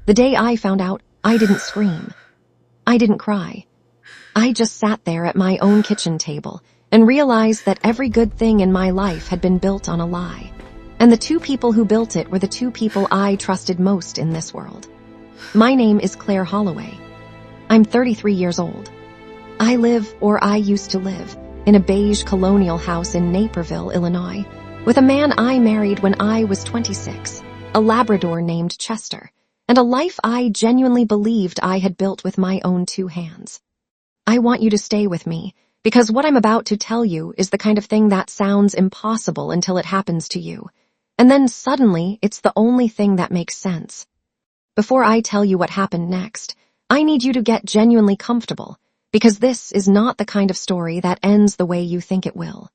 The day I found out, I didn't scream. I didn't cry. I just sat there at my own kitchen table and realized that every good thing in my life had been built on a lie. And the two people who built it were the two people I trusted most in this world. My name is Claire Holloway. I'm 33 years old. I live, or I used to live, in a beige colonial house in Naperville, Illinois, with a man I married when I was 26, a Labrador named Chester, and a life I genuinely believed I had built with my own two hands. I want you to stay with me, because what I'm about to tell you is the kind of thing that sounds impossible until it happens to you, and then suddenly it's the only thing that makes sense. Before I tell you what happened next, I need you to get genuinely comfortable, because this is not the kind of story that ends the way you think it will.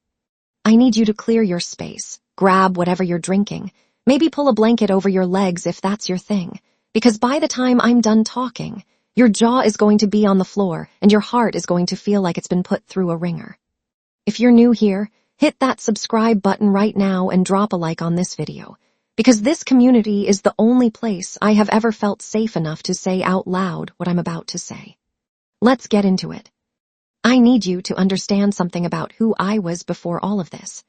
I need you to clear your space, grab whatever you're drinking, maybe pull a blanket over your legs if that's your thing, because by the time I'm done talking, your jaw is going to be on the floor and your heart is going to feel like it's been put through a wringer. If you're new here, hit that subscribe button right now and drop a like on this video, because this community is the only place I have ever felt safe enough to say out loud what I'm about to say. Let's get into it. I need you to understand something about who I was before all of this.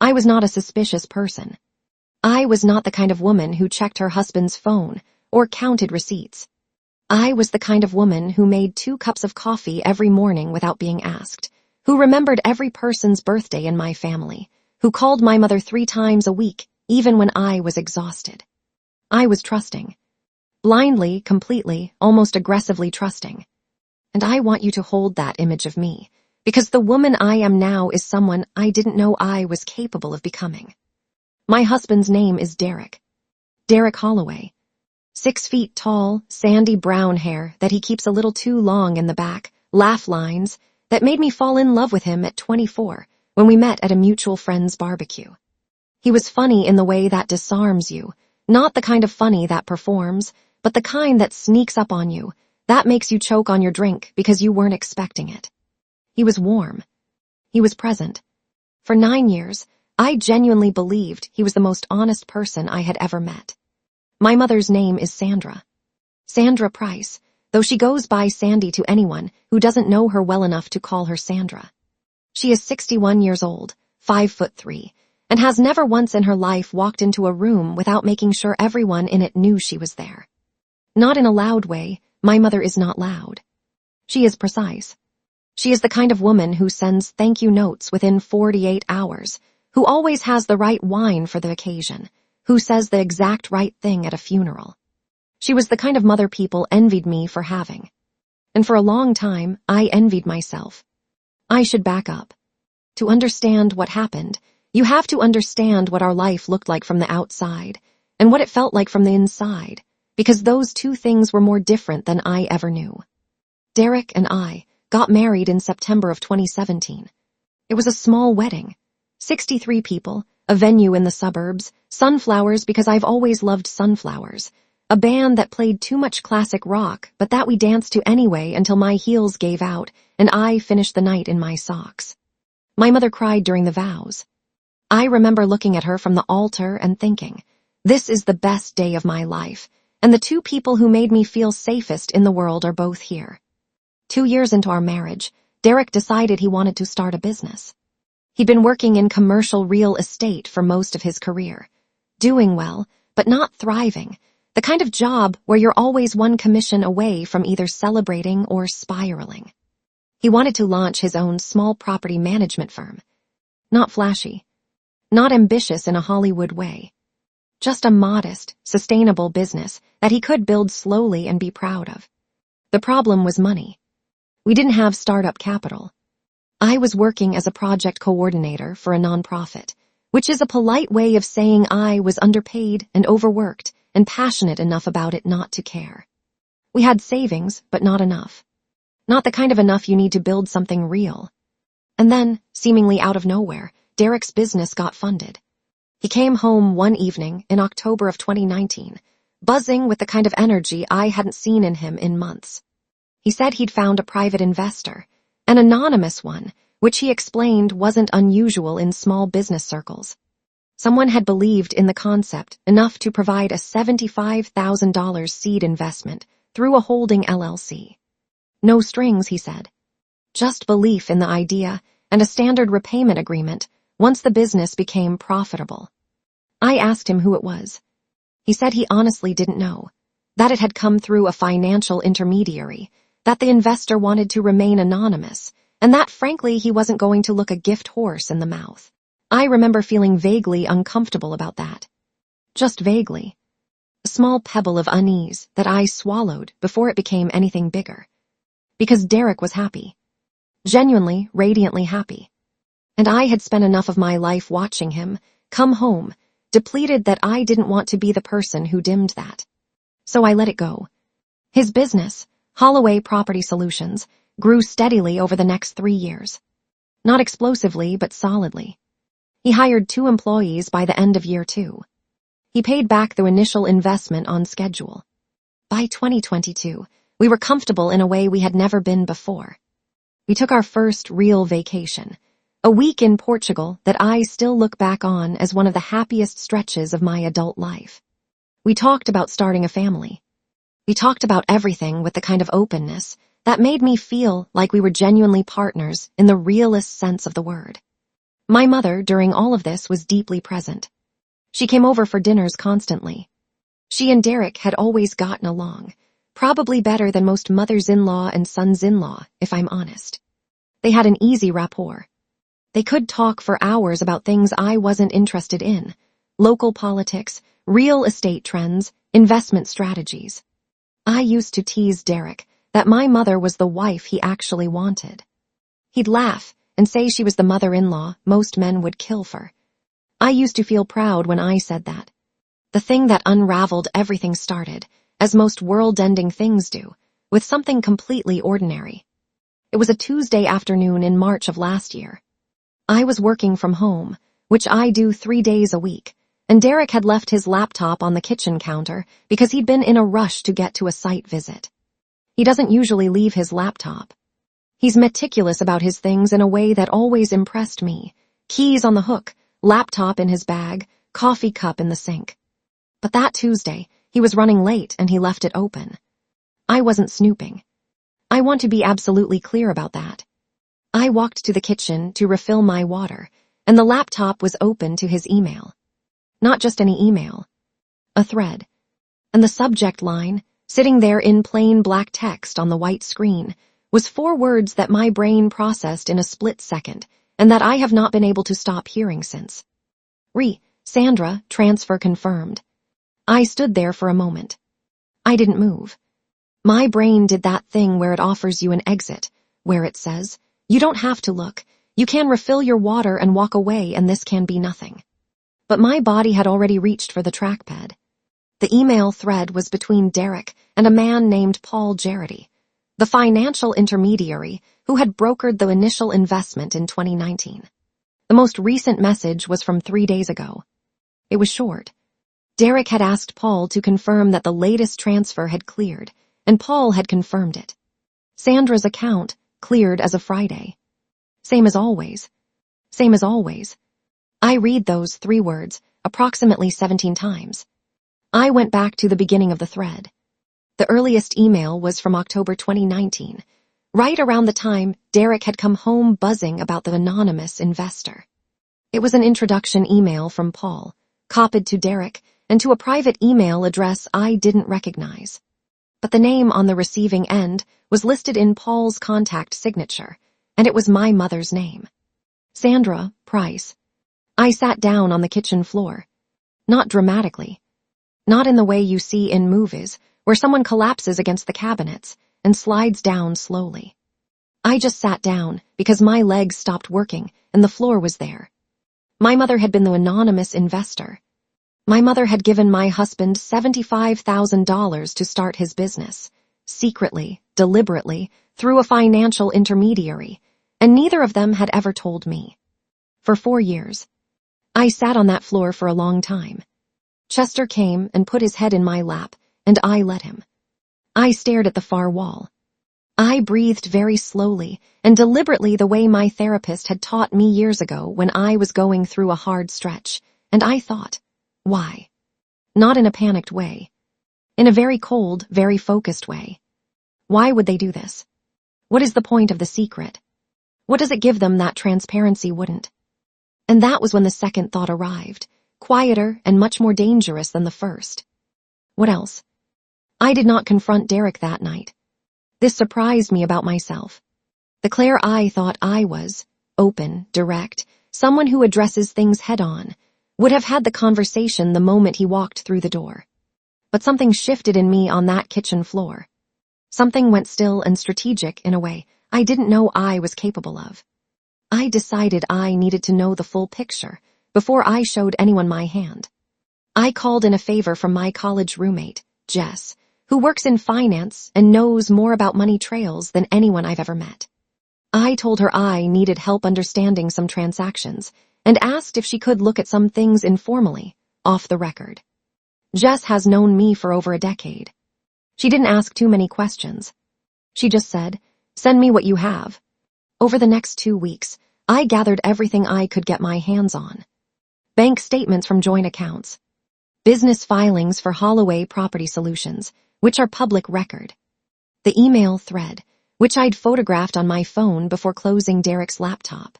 I was not a suspicious person. I was not the kind of woman who checked her husband's phone or counted receipts. I was the kind of woman who made 2 cups of coffee every morning without being asked, who remembered every person's birthday in my family, who called my mother 3 times a week, even when I was exhausted. I was trusting. Blindly, completely, almost aggressively trusting. And I want you to hold that image of me, because the woman I am now is someone I didn't know I was capable of becoming. My husband's name is Derek. Derek Holloway. 6 feet tall, sandy brown hair that he keeps a little too long in the back, laugh lines that made me fall in love with him at 24 when we met at a mutual friend's barbecue. He was funny in the way that disarms you, not the kind of funny that performs, but the kind that sneaks up on you, that makes you choke on your drink because you weren't expecting it. He was warm. He was present. For 9 years, I genuinely believed he was the most honest person I had ever met. My mother's name is Sandra. Sandra Price, though she goes by Sandy to anyone who doesn't know her well enough to call her Sandra. She is 61 years old, 5'3", and has never once in her life walked into a room without making sure everyone in it knew she was there. Not in a loud way. My mother is not loud. She is precise. She is the kind of woman who sends thank you notes within 48 hours, who always has the right wine for the occasion, who says the exact right thing at a funeral. She was the kind of mother people envied me for having. And for a long time, I envied myself. I should back up. To understand what happened, you have to understand what our life looked like from the outside, and what it felt like from the inside, because those 2 things were more different than I ever knew. Derek and I got married in September of 2017. It was a small wedding. 63 people, a venue in the suburbs, sunflowers because I've always loved sunflowers, a band that played too much classic rock but that we danced to anyway until my heels gave out and I finished the night in my socks. My mother cried during the vows. I remember looking at her from the altar and thinking, this is the best day of my life, and the 2 people who made me feel safest in the world are both here. 2 years into our marriage, Derek decided he wanted to start a business. He'd been working in commercial real estate for most of his career, doing well, but not thriving, the kind of job where you're always one commission away from either celebrating or spiraling. He wanted to launch his own small property management firm. Not flashy, not ambitious in a Hollywood way. Just a modest, sustainable business that he could build slowly and be proud of. The problem was money. We didn't have startup capital. I was working as a project coordinator for a nonprofit, which is a polite way of saying I was underpaid and overworked and passionate enough about it not to care. We had savings, but not enough. Not the kind of enough you need to build something real. And then, seemingly out of nowhere, Derek's business got funded. He came home one evening in October of 2019, buzzing with the kind of energy I hadn't seen in him in months. He said he'd found a private investor, an anonymous one, which he explained wasn't unusual in small business circles. Someone had believed in the concept enough to provide a $75,000 seed investment through a holding LLC. No strings, he said. Just belief in the idea and a standard repayment agreement once the business became profitable. I asked him who it was. He said he honestly didn't know, that it had come through a financial intermediary, that the investor wanted to remain anonymous, and that, frankly, he wasn't going to look a gift horse in the mouth. I remember feeling vaguely uncomfortable about that. Just vaguely. A small pebble of unease that I swallowed before it became anything bigger. Because Derek was happy. Genuinely, radiantly happy. And I had spent enough of my life watching him come home, depleted, that I didn't want to be the person who dimmed that. So I let it go. His business, Holloway Property Solutions, grew steadily over the next 3 years. Not explosively, but solidly. He hired 2 employees by the end of year 2. He paid back the initial investment on schedule. By 2022, we were comfortable in a way we had never been before. We took our first real vacation, a week in Portugal that I still look back on as one of the happiest stretches of my adult life. We talked about starting a family. We talked about everything with the kind of openness that made me feel like we were genuinely partners in the realest sense of the word. My mother, during all of this, was deeply present. She came over for dinners constantly. She and Derek had always gotten along, probably better than most mothers-in-law and sons-in-law, if I'm honest. They had an easy rapport. They could talk for hours about things I wasn't interested in: local politics, real estate trends, investment strategies. I used to tease Derek that my mother was the wife he actually wanted. He'd laugh and say she was the mother-in-law most men would kill for. I used to feel proud when I said that. The thing that unraveled everything started, as most world-ending things do, with something completely ordinary. It was a Tuesday afternoon in March of last year. I was working from home, which I do 3 days a week, and Derek had left his laptop on the kitchen counter because he'd been in a rush to get to a site visit. He doesn't usually leave his laptop. He's meticulous about his things in a way that always impressed me. Keys on the hook, laptop in his bag, coffee cup in the sink. But that Tuesday, he was running late and he left it open. I wasn't snooping. I want to be absolutely clear about that. I walked to the kitchen to refill my water, and the laptop was open to his email. Not just any email. A thread. And the subject line, sitting there in plain black text on the white screen, was 4 words that my brain processed in a split second, and that I have not been able to stop hearing since. Sandra, transfer confirmed. I stood there for a moment. I didn't move. My brain did that thing where it offers you an exit, where it says, you don't have to look, you can refill your water and walk away, and this can be nothing. But my body had already reached for the trackpad. The email thread was between Derek and a man named Paul Jarity, the financial intermediary who had brokered the initial investment in 2019. The most recent message was from 3 days ago. It was short. Derek had asked Paul to confirm that the latest transfer had cleared, and Paul had confirmed it. Sandra's account cleared as of Friday. Same as always. Same as always. I read those 3 words approximately 17 times. I went back to the beginning of the thread. The earliest email was from October 2019, right around the time Derek had come home buzzing about the anonymous investor. It was an introduction email from Paul, copied to Derek and to a private email address I didn't recognize. But the name on the receiving end was listed in Paul's contact signature, and it was my mother's name. Sandra Price. I sat down on the kitchen floor. Not dramatically. Not in the way you see in movies, where someone collapses against the cabinets and slides down slowly. I just sat down because my legs stopped working and the floor was there. My mother had been the anonymous investor. My mother had given my husband $75,000 to start his business, secretly, deliberately, through a financial intermediary, and neither of them had ever told me. For 4 years. I sat on that floor for a long time. Chester came and put his head in my lap, and I let him. I stared at the far wall. I breathed very slowly and deliberately, the way my therapist had taught me years ago when I was going through a hard stretch, And I thought, why? Not in a panicked way. In a very cold, very focused way. Why would they do this? What is the point of the secret? What does it give them that transparency wouldn't? And that was when the second thought arrived, quieter and much more dangerous than the first. What else? I did not confront Derek that night. This surprised me about myself. The Claire I thought I was, open, direct, someone who addresses things head-on, would have had the conversation the moment he walked through the door. But something shifted in me on that kitchen floor. Something went still and strategic in a way I didn't know I was capable of. I decided I needed to know the full picture before I showed anyone my hand. I called in a favor from my college roommate, Jess, who works in finance and knows more about money trails than anyone I've ever met. I told her I needed help understanding some transactions and asked if she could look at some things informally, off the record. Jess has known me for over a decade. She didn't ask too many questions. She just said, "Send me what you have." Over the next 2 weeks, I gathered everything I could get my hands on. Bank statements from joint accounts. Business filings for Holloway Property Solutions, which are public record. The email thread, which I'd photographed on my phone before closing Derek's laptop.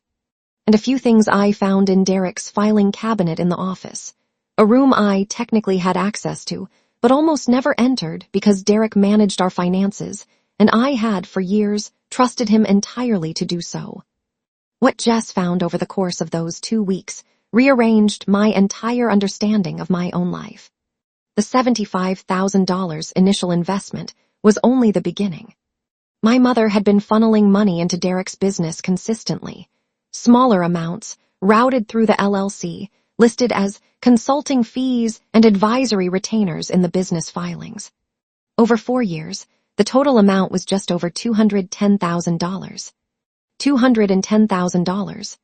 And a few things I found in Derek's filing cabinet in the office, a room I technically had access to, but almost never entered because Derek managed our finances, and I had, for years, trusted him entirely to do so. What Jess found over the course of those 2 weeks rearranged my entire understanding of my own life. The $75,000 initial investment was only the beginning. My mother had been funneling money into Derek's business consistently, smaller amounts routed through the LLC, listed as consulting fees and advisory retainers in the business filings. Over 4 years, the total amount was just over $210,000. $210,000.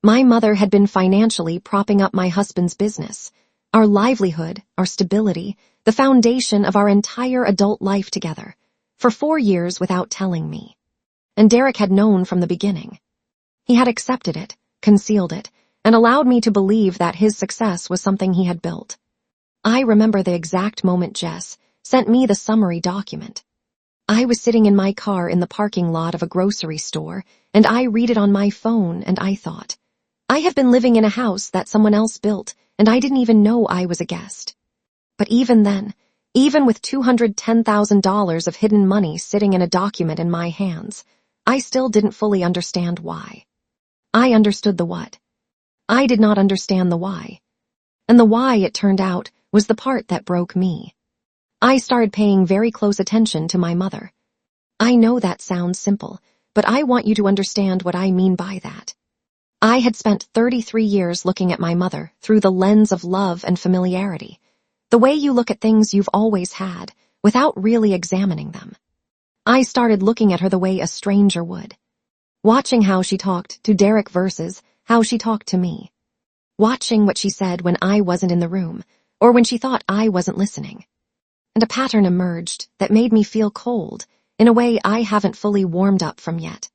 My mother had been financially propping up my husband's business, our livelihood, our stability, the foundation of our entire adult life together, for 4 years without telling me. And Derek had known from the beginning. He had accepted it, concealed it, and allowed me to believe that his success was something he had built. I remember the exact moment Jess sent me the summary document. I was sitting in my car in the parking lot of a grocery store, and I read it on my phone, and I thought, I have been living in a house that someone else built, and I didn't even know I was a guest. But even then, even with $210,000 of hidden money sitting in a document in my hands, I still didn't fully understand why. I understood the what. I did not understand the why. And the why, it turned out, was the part that broke me. I started paying very close attention to my mother. I know that sounds simple, but I want you to understand what I mean by that. I had spent 33 years looking at my mother through the lens of love and familiarity, the way you look at things you've always had, without really examining them. I started looking at her the way a stranger would, watching how she talked to Derek versus how she talked to me, watching what she said when I wasn't in the room, or when she thought I wasn't listening. And a pattern emerged that made me feel cold in a way I haven't fully warmed up from yet.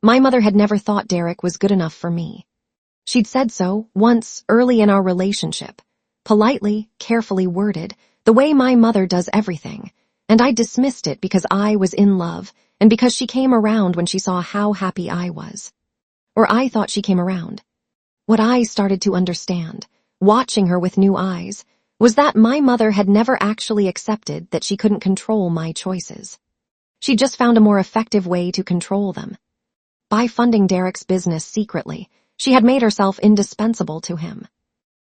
My mother had never thought Derek was good enough for me. She'd said so once early in our relationship, politely, carefully worded, the way my mother does everything, and I dismissed it because I was in love and because she came around when she saw how happy I was. Or I thought she came around. What I started to understand, watching her with new eyes, was that my mother had never actually accepted that she couldn't control my choices. She just found a more effective way to control them. By funding Derek's business secretly, she had made herself indispensable to him.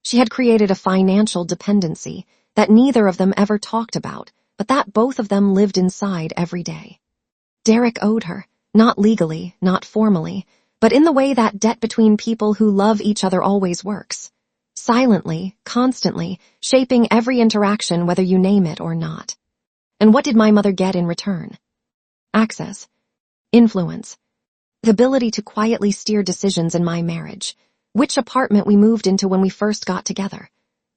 She had created a financial dependency that neither of them ever talked about, but that both of them lived inside every day. Derek owed her, not legally, not formally, but in the way that debt between people who love each other always works. Silently, constantly, shaping every interaction whether you name it or not. And what did my mother get in return? Access. Influence. The ability to quietly steer decisions in my marriage. Which apartment we moved into when we first got together.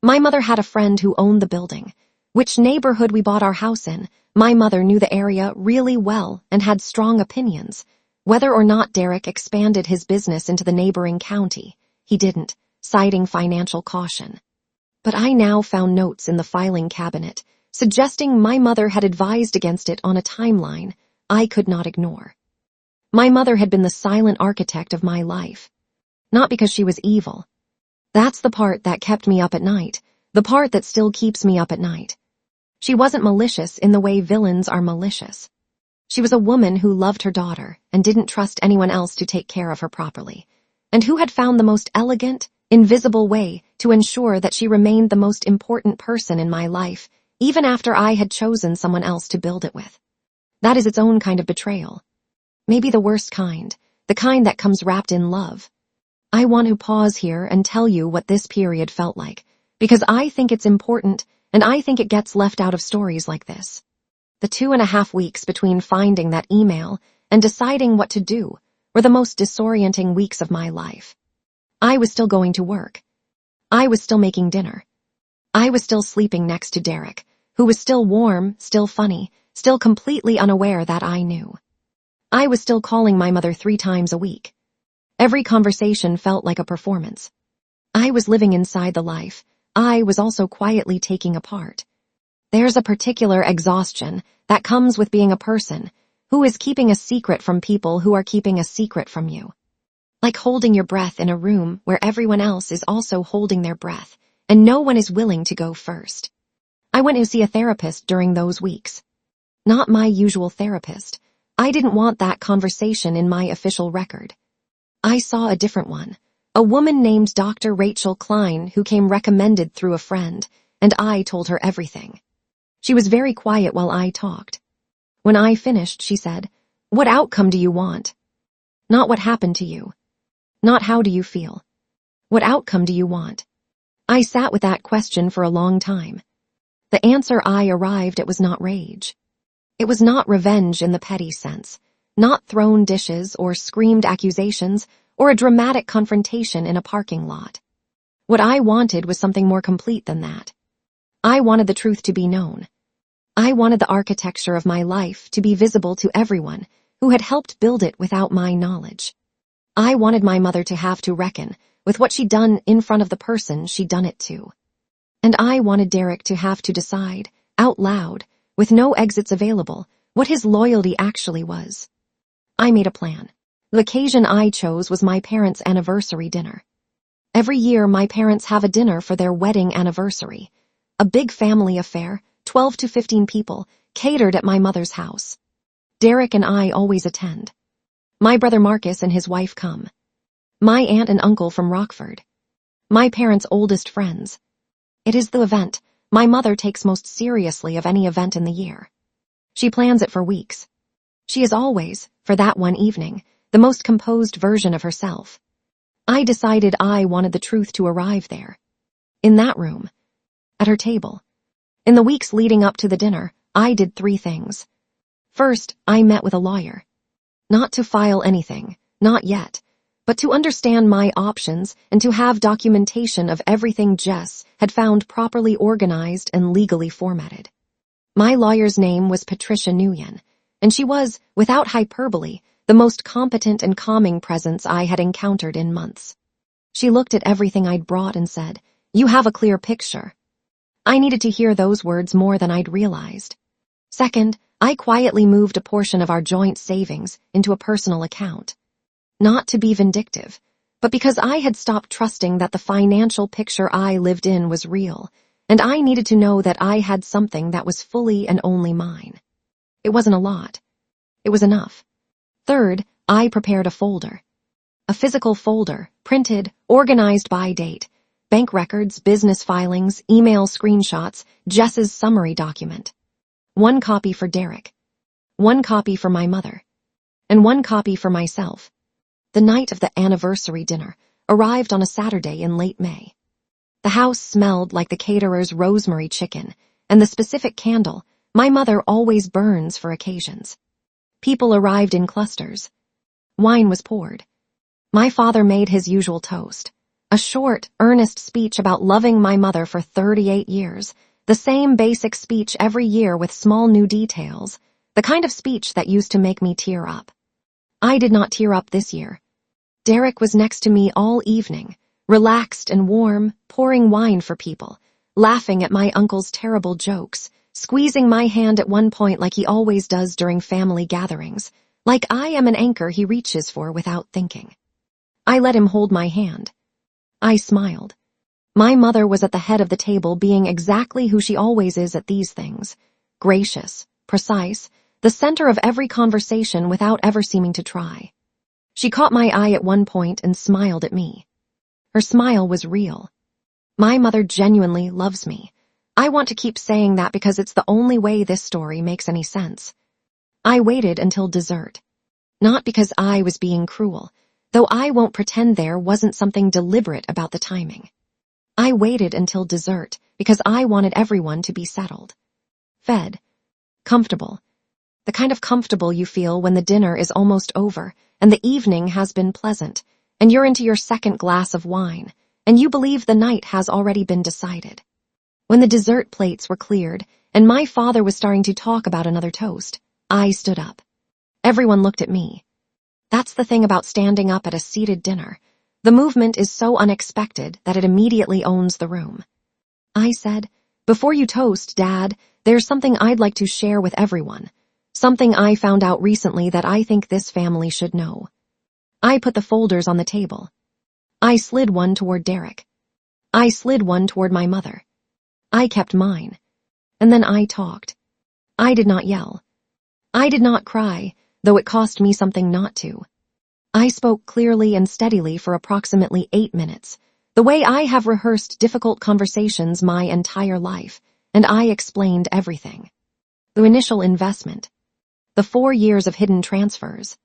My mother had a friend who owned the building. Which neighborhood we bought our house in. My mother knew the area really well and had strong opinions. Whether or not Derek expanded his business into the neighboring county, he didn't. citing financial caution. But I now found notes in the filing cabinet suggesting my mother had advised against it on a timeline I could not ignore. My mother had been the silent architect of my life. Not because she was evil. That's the part that kept me up at night, the part that still keeps me up at night. She wasn't malicious in the way villains are malicious. She was a woman who loved her daughter and didn't trust anyone else to take care of her properly, and who had found the most elegant, invisible way to ensure that she remained the most important person in my life, even after I had chosen someone else to build it with. That is its own kind of betrayal. Maybe the worst kind, the kind that comes wrapped in love. I want to pause here and tell you what this period felt like, because I think it's important, and I think it gets left out of stories like this. The 2.5 weeks between finding that email and deciding what to do were the most disorienting weeks of my life. I was still going to work. I was still making dinner. I was still sleeping next to Derek, who was still warm, still funny, still completely unaware that I knew. I was still calling my mother 3 times a week. Every conversation felt like a performance. I was living inside the life I was also quietly taking apart. There's a particular exhaustion that comes with being a person who is keeping a secret from people who are keeping a secret from you. Like holding your breath in a room where everyone else is also holding their breath, and no one is willing to go first. I went to see a therapist during those weeks. Not my usual therapist. I didn't want that conversation in my official record. I saw a different one, a woman named Dr. Rachel Klein who came recommended through a friend, and I told her everything. She was very quiet while I talked. When I finished, she said, "What outcome do you want? Not what happened to you. Not how do you feel. What outcome do you want?" I sat with that question for a long time. The answer I arrived at was not rage. It was not revenge in the petty sense, not thrown dishes or screamed accusations or a dramatic confrontation in a parking lot. What I wanted was something more complete than that. I wanted the truth to be known. I wanted the architecture of my life to be visible to everyone who had helped build it without my knowledge. I wanted my mother to have to reckon with what she'd done in front of the person she'd done it to. And I wanted Derek to have to decide, out loud, with no exits available, what his loyalty actually was. I made a plan. The occasion I chose was my parents' anniversary dinner. Every year my parents have a dinner for their wedding anniversary. A big family affair, 12 to 15 people, catered at my mother's house. Derek and I always attend. My brother Marcus and his wife come. My aunt and uncle from Rockford. My parents' oldest friends. It is the event my mother takes most seriously of any event in the year. She plans it for weeks. She is always, for that one evening, the most composed version of herself. I decided I wanted the truth to arrive there. In that room. At her table. In the weeks leading up to the dinner, I did 3 things. First, I met with a lawyer. Not to file anything, not yet, but to understand my options and to have documentation of everything Jess had found properly organized and legally formatted. My lawyer's name was Patricia Nguyen, and she was, without hyperbole, the most competent and calming presence I had encountered in months. She looked at everything I'd brought and said, "You have a clear picture." I needed to hear those words more than I'd realized. Second, I quietly moved a portion of our joint savings into a personal account. Not to be vindictive, but because I had stopped trusting that the financial picture I lived in was real, and I needed to know that I had something that was fully and only mine. It wasn't a lot. It was enough. Third, I prepared a folder. A physical folder, printed, organized by date. Bank records, business filings, email screenshots, Jess's summary document. 1 copy for Derek. 1 copy for my mother. And 1 copy for myself. The night of the anniversary dinner arrived on a Saturday in late May. The house smelled like the caterer's rosemary chicken, and the specific candle my mother always burns for occasions. People arrived in clusters. Wine was poured. My father made his usual toast, a short, earnest speech about loving my mother for 38 years, the same basic speech every year with small new details, the kind of speech that used to make me tear up. I did not tear up this year. Derek was next to me all evening, relaxed and warm, pouring wine for people, laughing at my uncle's terrible jokes, squeezing my hand at one point like he always does during family gatherings, like I am an anchor he reaches for without thinking. I let him hold my hand. I smiled. My mother was at the head of the table, being exactly who she always is at these things, gracious, precise, the center of every conversation without ever seeming to try. She caught my eye at one point and smiled at me. Her smile was real. My mother genuinely loves me. I want to keep saying that because it's the only way this story makes any sense. I waited until dessert. Not because I was being cruel, though I won't pretend there wasn't something deliberate about the timing. I waited until dessert because I wanted everyone to be settled. Fed. Comfortable. The kind of comfortable you feel when the dinner is almost over and the evening has been pleasant, and you're into your second glass of wine, and you believe the night has already been decided. When the dessert plates were cleared, and my father was starting to talk about another toast, I stood up. Everyone looked at me. That's the thing about standing up at a seated dinner. The movement is so unexpected that it immediately owns the room. I said, "Before you toast, Dad, there's something I'd like to share with everyone. Something I found out recently that I think this family should know." I put the folders on the table. I slid one toward Derek. I slid one toward my mother. I kept mine. And then I talked. I did not yell. I did not cry, though it cost me something not to. I spoke clearly and steadily for approximately 8 minutes, the way I have rehearsed difficult conversations my entire life, and I explained everything. The initial investment. The 4 years of hidden transfers.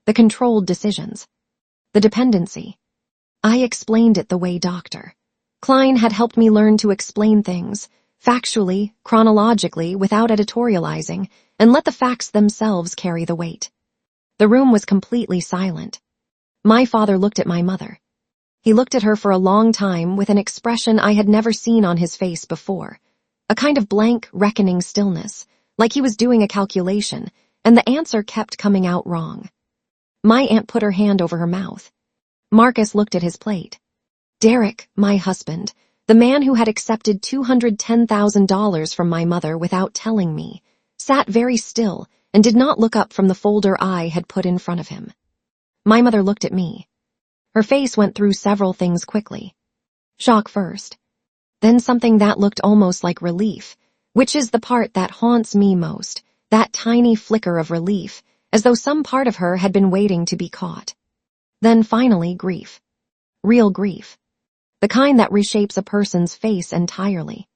The controlled decisions. The dependency. I explained it the way Dr. Klein had helped me learn to explain things, factually, chronologically, without editorializing, and let the facts themselves carry the weight. The room was completely silent. My father looked at my mother. He looked at her for a long time with an expression I had never seen on his face before, a kind of blank, reckoning stillness, like he was doing a calculation, and the answer kept coming out wrong. My aunt put her hand over her mouth. Marcus looked at his plate. Derek, my husband, the man who had accepted $210,000 from my mother without telling me, sat very still and did not look up from the folder I had put in front of him. My mother looked at me. Her face went through several things quickly. Shock first. Then something that looked almost like relief, which is the part that haunts me most, that tiny flicker of relief, as though some part of her had been waiting to be caught. Then finally grief. Real grief. The kind that reshapes a person's face entirely.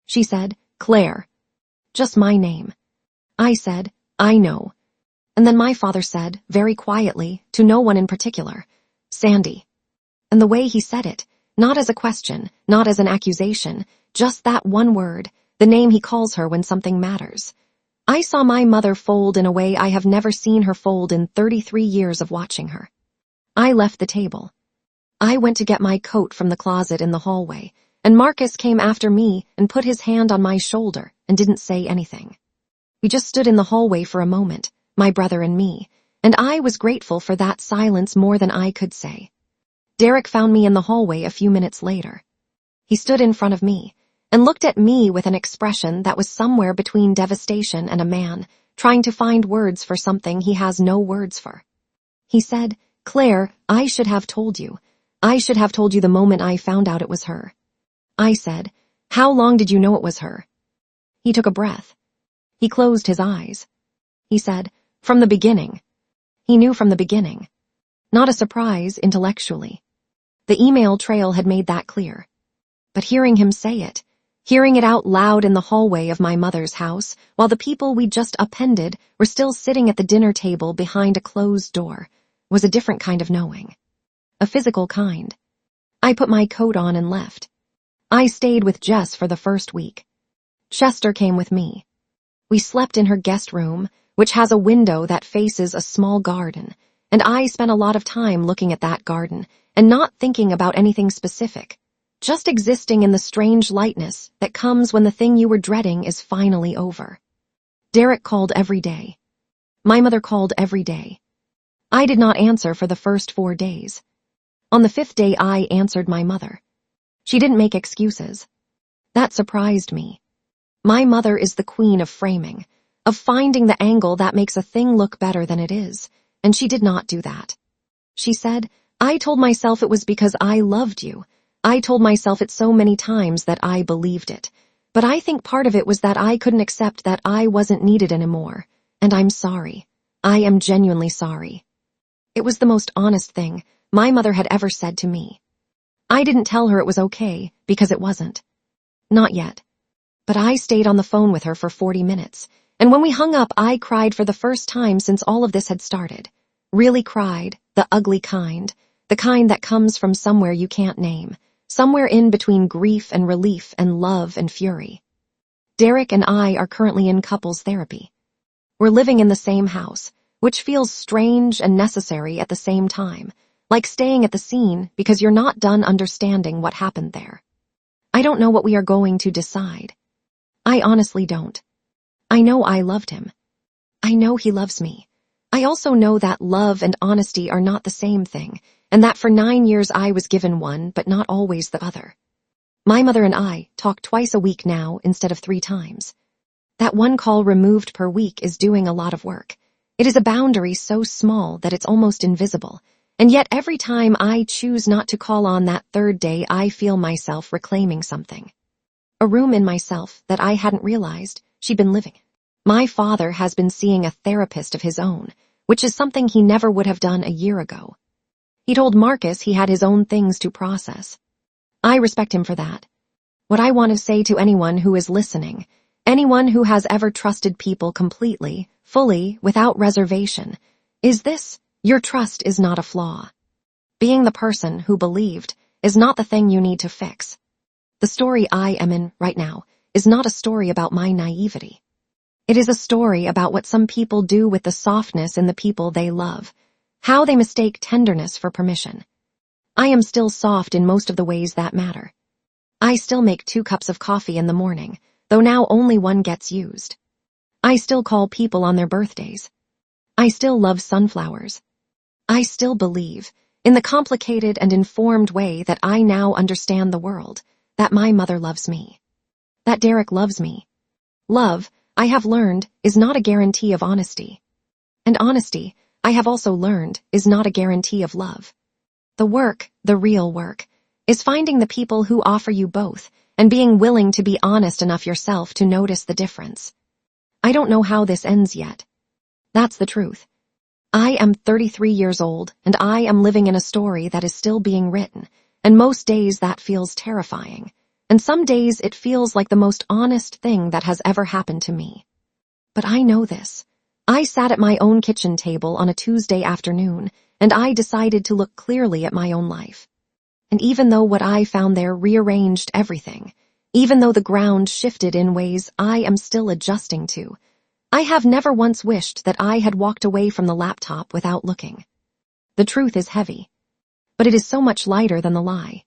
She said, "Claire." Just my name. I said, "I know." And then my father said, very quietly, to no one in particular, "Sandy." And the way he said it, not as a question, not as an accusation, just that one word, the name he calls her when something matters. I saw my mother fold in a way I have never seen her fold in 33 years of watching her. I left the table. I went to get my coat from the closet in the hallway, and Marcus came after me and put his hand on my shoulder and didn't say anything. We just stood in the hallway for a moment, my brother and me, and I was grateful for that silence more than I could say. Derek found me in the hallway a few minutes later. He stood in front of me and looked at me with an expression that was somewhere between devastation and a man trying to find words for something he has no words for. He said, "Claire, I should have told you. I should have told you the moment I found out it was her." I said, "How long did you know it was her?" He took a breath. He closed his eyes. He said, "From the beginning." He knew from the beginning. Not a surprise intellectually. The email trail had made that clear. But hearing him say it, hearing it out loud in the hallway of my mother's house, while the people we'd just appended were still sitting at the dinner table behind a closed door, was a different kind of knowing. A physical kind. I put my coat on and left. I stayed with Jess for the first week. Chester came with me. We slept in her guest room, which has a window that faces a small garden, and I spent a lot of time looking at that garden and not thinking about anything specific, just existing in the strange lightness that comes when the thing you were dreading is finally over. Derek called every day. My mother called every day. I did not answer for the first 4 days. On the 5th day, I answered my mother. She didn't make excuses. That surprised me. My mother is the queen of framing, of finding the angle that makes a thing look better than it is, and she did not do that. She said, "I told myself it was because I loved you. I told myself it so many times that I believed it. But I think part of it was that I couldn't accept that I wasn't needed anymore. And I'm sorry. I am genuinely sorry." It was the most honest thing my mother had ever said to me. I didn't tell her it was okay, because it wasn't. Not yet. But I stayed on the phone with her for 40 minutes, and when we hung up, I cried for the first time since all of this had started. Really cried, the ugly kind, the kind that comes from somewhere you can't name, somewhere in between grief and relief and love and fury. Derek and I are currently in couples therapy. We're living in the same house, which feels strange and necessary at the same time, like staying at the scene because you're not done understanding what happened there. I don't know what we are going to decide. I honestly don't. I know I loved him. I know he loves me. I also know that love and honesty are not the same thing, and that for 9 years I was given one but not always the other. My mother and I talk twice a week now instead of 3 times. That one call removed per week is doing a lot of work. It is a boundary so small that it's almost invisible, and yet every time I choose not to call on that 3rd day, I feel myself reclaiming something. A room in myself that I hadn't realized she'd been living in. My father has been seeing a therapist of his own, which is something he never would have done a year ago. He told Marcus he had his own things to process. I respect him for that. What I want to say to anyone who is listening, anyone who has ever trusted people completely, fully, without reservation, is this: your trust is not a flaw. Being the person who believed is not the thing you need to fix. The story I am in right now is not a story about my naivety. It is a story about what some people do with the softness in the people they love, how they mistake tenderness for permission. I am still soft in most of the ways that matter. I still make 2 cups of coffee in the morning, though now only one gets used. I still call people on their birthdays. I still love sunflowers. I still believe, in the complicated and informed way that I now understand the world, that my mother loves me. That Derek loves me. Love, I have learned, is not a guarantee of honesty. And honesty, I have also learned, is not a guarantee of love. The work, the real work, is finding the people who offer you both and being willing to be honest enough yourself to notice the difference. I don't know how this ends yet. That's the truth. I am 33 years old, and I am living in a story that is still being written, and most days that feels terrifying. And some days it feels like the most honest thing that has ever happened to me. But I know this. I sat at my own kitchen table on a Tuesday afternoon, and I decided to look clearly at my own life. And even though what I found there rearranged everything, even though the ground shifted in ways I am still adjusting to, I have never once wished that I had walked away from the laptop without looking. The truth is heavy, but it is so much lighter than the lie.